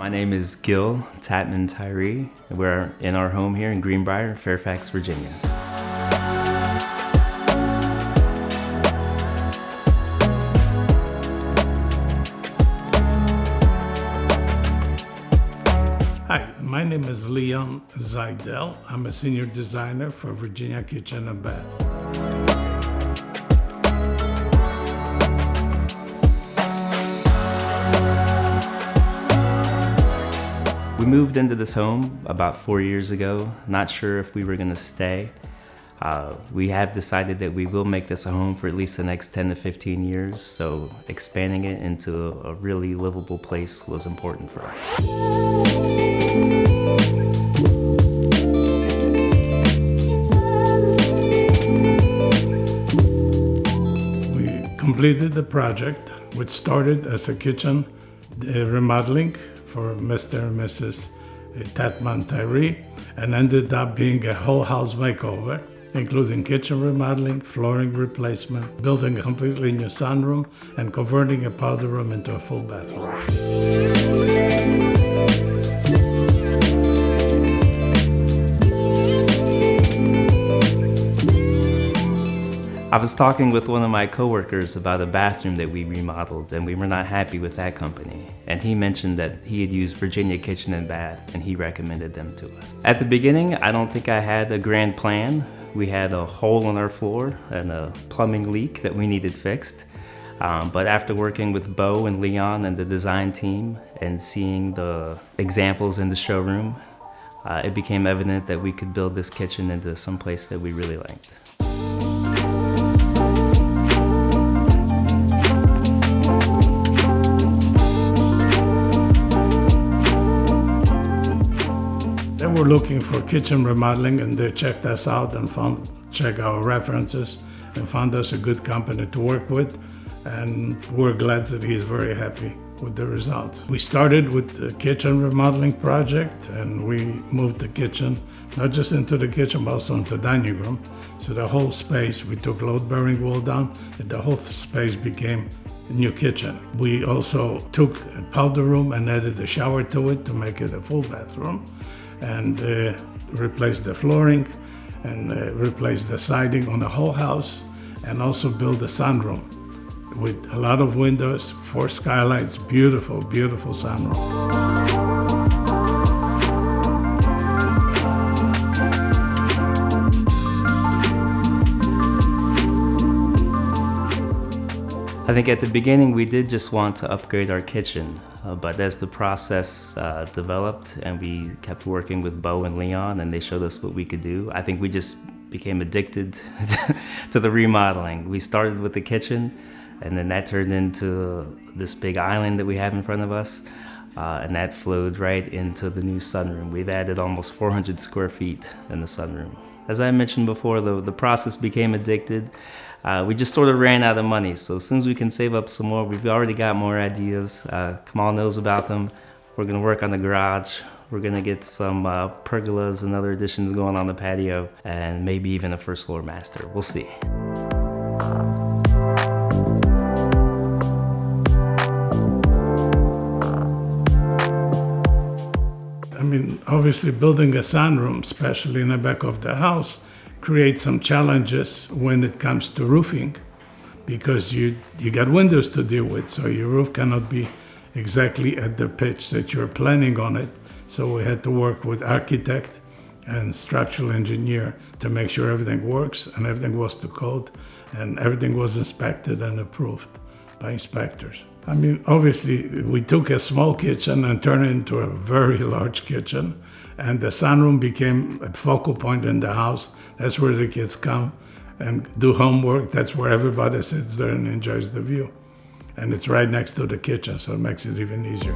My name is Gil Tatman Tyree, and we're in our home here in Greenbrier, Fairfax, Virginia. Hi, my name is Leon Zaidel. I'm a senior designer for Virginia Kitchen and Bath. We moved into this home about 4 years ago, not sure if we were going to stay. We have decided that we will make this a home for at least the next 10 to 15 years, so expanding it into a really livable place was important for us. We completed the project, which started as a kitchen remodeling for Mr. and Mrs. Tatman Tyree, and ended up being a whole house makeover, including kitchen remodeling, flooring replacement, building a completely new sunroom, and converting a powder room into a full bathroom. I was talking with one of my coworkers about a bathroom that we remodeled, and we were not happy with that company. And he mentioned that he had used Virginia Kitchen and Bath, and he recommended them to us. At the beginning, I don't think I had a grand plan. We had a hole in our floor and a plumbing leak that we needed fixed. But after working with Bo and Leon and the design team and seeing the examples in the showroom, it became evident that we could build this kitchen into some place that we really liked. They were looking for kitchen remodeling, and they checked us out and checked our references and found us a good company to work with, and we're glad that he's very happy with the results. We started with the kitchen remodeling project, and we moved the kitchen not just into the kitchen but also into the dining room. So the whole space, we took load-bearing wall down, and the whole space became a new kitchen. We also took a powder room and added a shower to it to make it a full bathroom, and replaced the flooring and replaced the siding on the whole house, and also built a sunroom with a lot of windows, 4 skylights, beautiful, beautiful sunroom. I think at the beginning we did just want to upgrade our kitchen, but as the process developed and we kept working with Bo and Leon and they showed us what we could do, I think we just became addicted to the remodeling. We started with the kitchen, and then that turned into this big island that we have in front of us, and that flowed right into the new sunroom. We've added almost 400 square feet in the sunroom. As I mentioned before, the process became addicted. We just sort of ran out of money, so as soon as we can save up some more, we've already got more ideas. Kamal knows about them. We're gonna work on the garage. We're gonna get some pergolas and other additions going on the patio, and maybe even a first floor master. We'll see. I mean, obviously building a sunroom, especially in the back of the house, creates some challenges when it comes to roofing, because you got windows to deal with, so your roof cannot be exactly at the pitch that you're planning on it. So we had to work with architect and structural engineer to make sure everything works and everything was to code and everything was inspected and approved by inspectors. I mean, obviously we took a small kitchen and turned it into a very large kitchen, and the sunroom became a focal point in the house. That's where the kids come and do homework. That's where everybody sits there and enjoys the view. And it's right next to the kitchen, so it makes it even easier.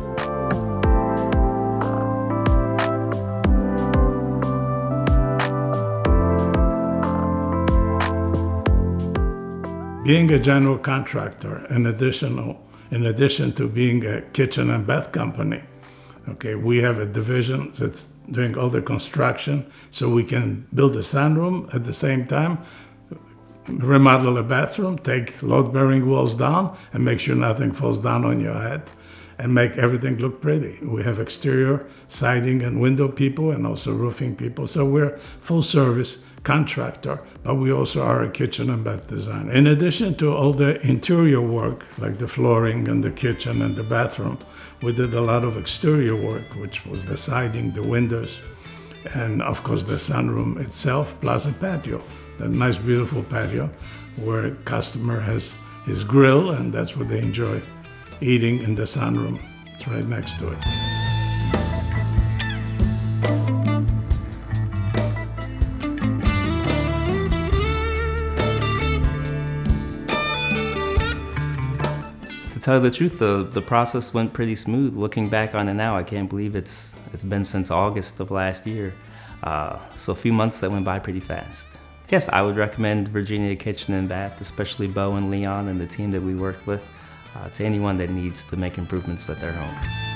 Being a general contractor, in addition to being a kitchen and bath company, okay, we have a division that's doing all the construction, so we can build a sunroom at the same time, remodel a bathroom, take load-bearing walls down, and make sure nothing falls down on your head, and make everything look pretty. We have exterior siding and window people and also roofing people. So we're full service contractor, but we also are a kitchen and bath designer. In addition to all the interior work, like the flooring and the kitchen and the bathroom, we did a lot of exterior work, which was the siding, the windows, and of course the sunroom itself, plus a patio, that nice beautiful patio where customer has his grill, and that's what they enjoy, eating in the sunroom. It's right next to it. To tell you the truth, the process went pretty smooth. Looking back on it now, I can't believe it's been since August of last year. So a few months that went by pretty fast. Yes, I would recommend Virginia Kitchen and Bath, especially Bo and Leon and the team that we worked with, to anyone that needs to make improvements at their home.